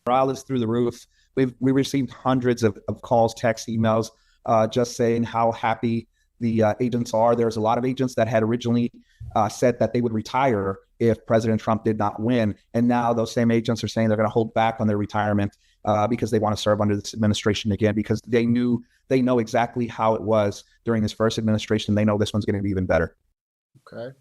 morale is through the roof. We received hundreds of calls, texts, emails, just saying how happy the agents are. There's a lot of agents that had originally said that they would retire if President Trump did not win. And now those same agents are saying they're going to hold back on their retirement because they want to serve under this administration again, because they know exactly how it was during this first administration. They know this one's going to be even better. Okay.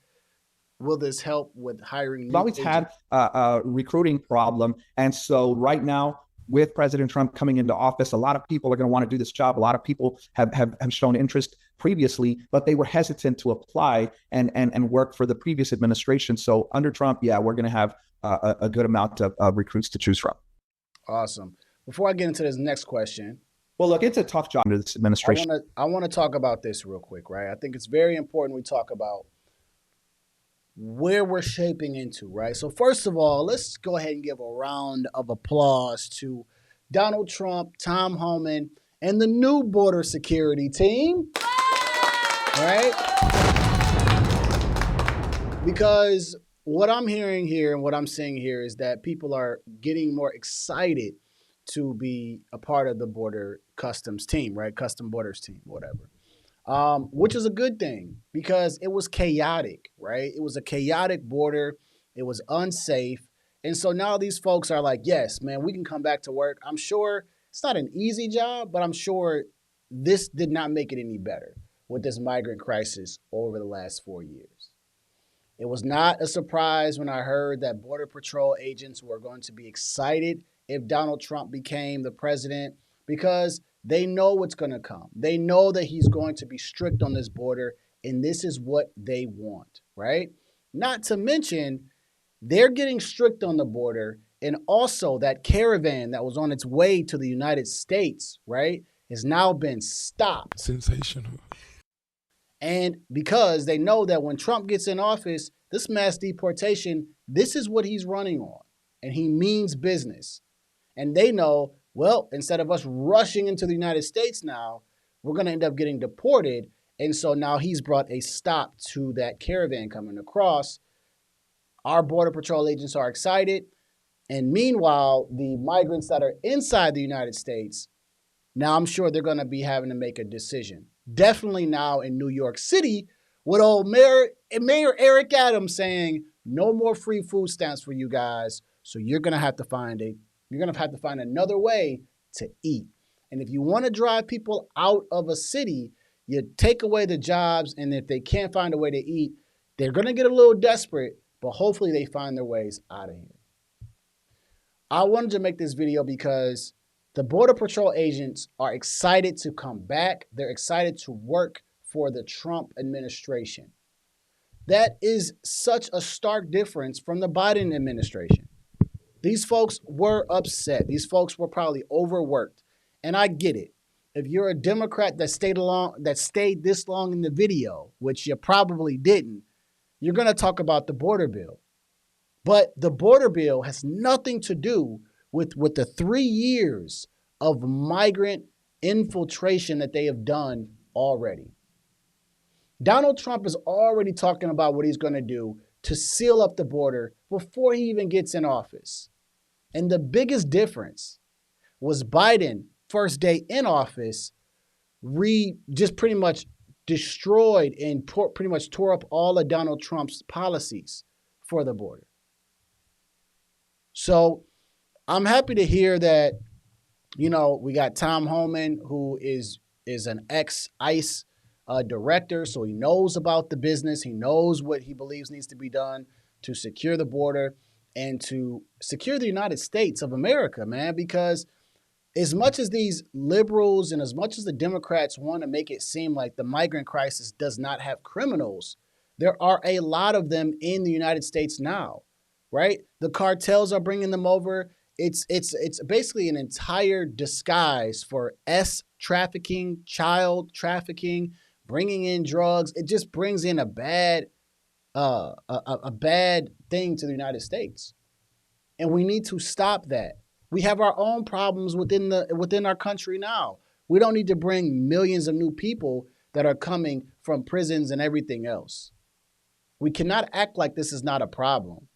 Will this help with hiring? We've always had a recruiting problem. And so right now, with President Trump coming into office, a lot of people are going to want to do this job. A lot of people have shown interest previously, but they were hesitant to apply and work for the previous administration. So under Trump, yeah, we're going to have a good amount of recruits to choose from. Awesome. Before I get into this next question. Well, look, it's a tough job under this administration. I want to talk about this real quick, right? I think it's very important we talk about where we're shaping into, right? So first of all, let's go ahead and give a round of applause to Donald Trump, Tom Homan, and the new border security team, right? Because what I'm hearing here and what I'm seeing here is that people are getting more excited to be a part of the border customs team, right? Custom borders team, whatever. Which is a good thing because it was chaotic, right? It was a chaotic border. It was unsafe. And so now these folks are like, yes, man, we can come back to work. I'm sure it's not an easy job, but I'm sure this did not make it any better with this migrant crisis over the last 4 years. It was not a surprise when I heard that Border Patrol agents were going to be excited if Donald Trump became the president because they know what's going to come. They know that he's going to be strict on this border, and this is what they want, right? Not to mention, they're getting strict on the border, and also that caravan that was on its way to the United States, right, has now been stopped. Sensational. And because they know that when Trump gets in office, this mass deportation, this is what he's running on, and he means business. And they know, well, instead of us rushing into the United States now, we're going to end up getting deported. And so now he's brought a stop to that caravan coming across. Our Border Patrol agents are excited. And meanwhile, the migrants that are inside the United States, now I'm sure they're going to be having to make a decision. Definitely now in New York City, with old Mayor Eric Adams saying, no more free food stamps for you guys. So you're going to have to find another way to eat. And if you want to drive people out of a city, you take away the jobs. And if they can't find a way to eat, they're going to get a little desperate, but hopefully they find their ways out of here. I wanted to make this video because the Border Patrol agents are excited to come back. They're excited to work for the Trump administration. That is such a stark difference from the Biden administration. These folks were upset. These folks were probably overworked. And I get it. If you're a Democrat that stayed this long in the video, which you probably didn't, you're going to talk about the border bill. But the border bill has nothing to do with the 3 years of migrant infiltration that they have done already. Donald Trump is already talking about what he's going to do to seal up the border before he even gets in office. And the biggest difference was Biden, first day in office, just pretty much destroyed and pretty much tore up all of Donald Trump's policies for the border. So I'm happy to hear that, we got Tom Homan, who is an ex-ICE director, so he knows about the business. He knows what he believes needs to be done to secure the border and to secure the United States of America, man, because as much as these liberals and as much as the Democrats want to make it seem like the migrant crisis does not have criminals, there are a lot of them in the United States now, right? The cartels are bringing them over. It's basically an entire disguise for trafficking, child trafficking, bringing in drugs. It just brings in a bad thing to the United States. And we need to stop that. We have our own problems within our country now. We don't need to bring millions of new people that are coming from prisons and everything else. We cannot act like this is not a problem.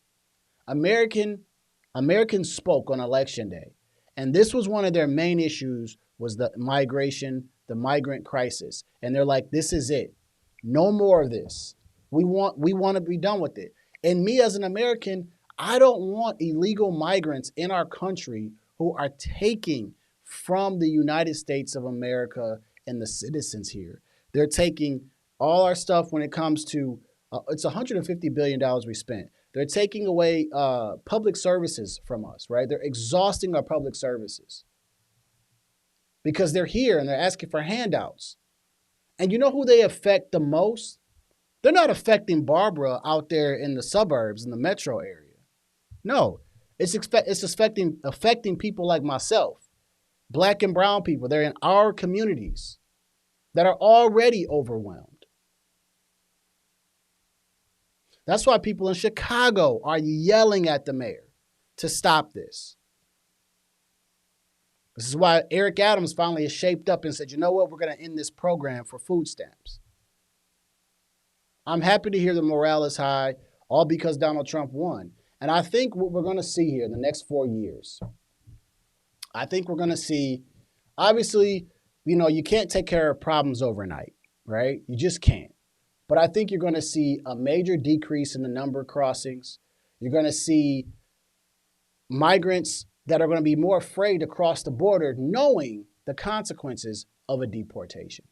Americans spoke on election day. And this was one of their main issues, was the migration, the migrant crisis. And they're like, this is it. No more of this. We want to be done with it. And me as an American, I don't want illegal migrants in our country who are taking from the United States of America and the citizens here. They're taking all our stuff when it comes to, it's $150 billion we spent. They're taking away public services from us, right? They're exhausting our public services because they're here and they're asking for handouts. And you know who they affect the most? They're not affecting Barbara out there in the suburbs, in the metro area. No, it's affecting people like myself, black and brown people. They're in our communities that are already overwhelmed. That's why people in Chicago are yelling at the mayor to stop this. This is why Eric Adams finally has shaped up and said, you know what, we're going to end this program for food stamps. I'm happy to hear the morale is high, all because Donald Trump won. And I think what we're going to see here in the next 4 years, I think we're going to see, obviously, you know, you can't take care of problems overnight, right? You just can't. But I think you're going to see a major decrease in the number of crossings. You're going to see migrants that are going to be more afraid to cross the border, knowing the consequences of a deportation.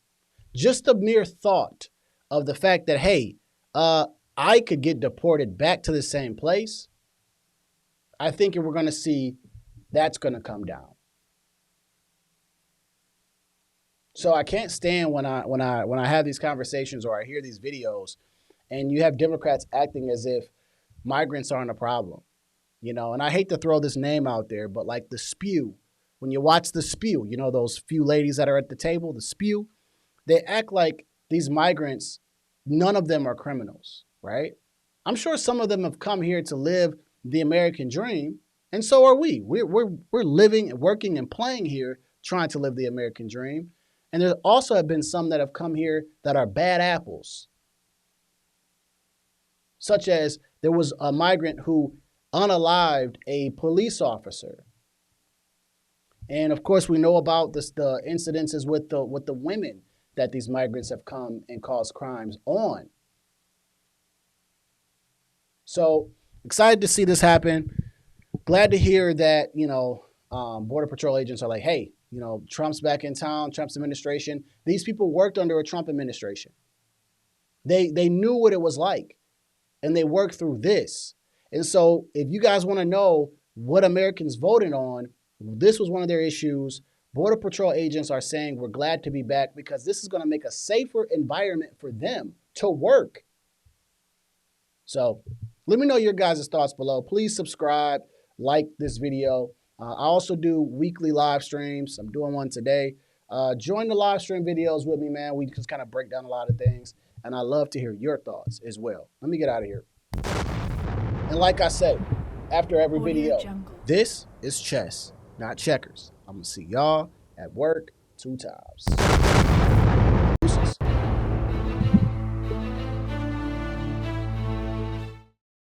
Just the mere thought of the fact that, hey, I could get deported back to the same place. I think we're going to see that's going to come down. So I can't stand when I have these conversations or I hear these videos and you have Democrats acting as if migrants aren't a problem. You know, and I hate to throw this name out there, but like the Spew, when you watch the Spew, you know, those few ladies that are at the table, the Spew, they act like these migrants, none of them are criminals, right? I'm sure some of them have come here to live the American dream, and so are we. We're living and working and playing here, trying to live the American dream. And there also have been some that have come here that are bad apples, such as there was a migrant who unalived a police officer. And of course, we know about the incidences with the women that these migrants have come and caused crimes on. So excited to see this happen. Glad to hear that, you know, Border Patrol agents are like, hey, you know, Trump's back in town, Trump's administration. These people worked under a Trump administration. They knew what it was like, and they worked through this. And so if you guys want to know what Americans voted on, this was one of their issues. Border Patrol agents are saying we're glad to be back because this is going to make a safer environment for them to work. So let me know your guys' thoughts below. Please subscribe, like this video. I also do weekly live streams. I'm doing one today. Join the live stream videos with me, man. We just kind of break down a lot of things. And I love to hear your thoughts as well. Let me get out of here. And like I say, after every video, this is chess, not checkers. I'm going to see y'all at work 2 times.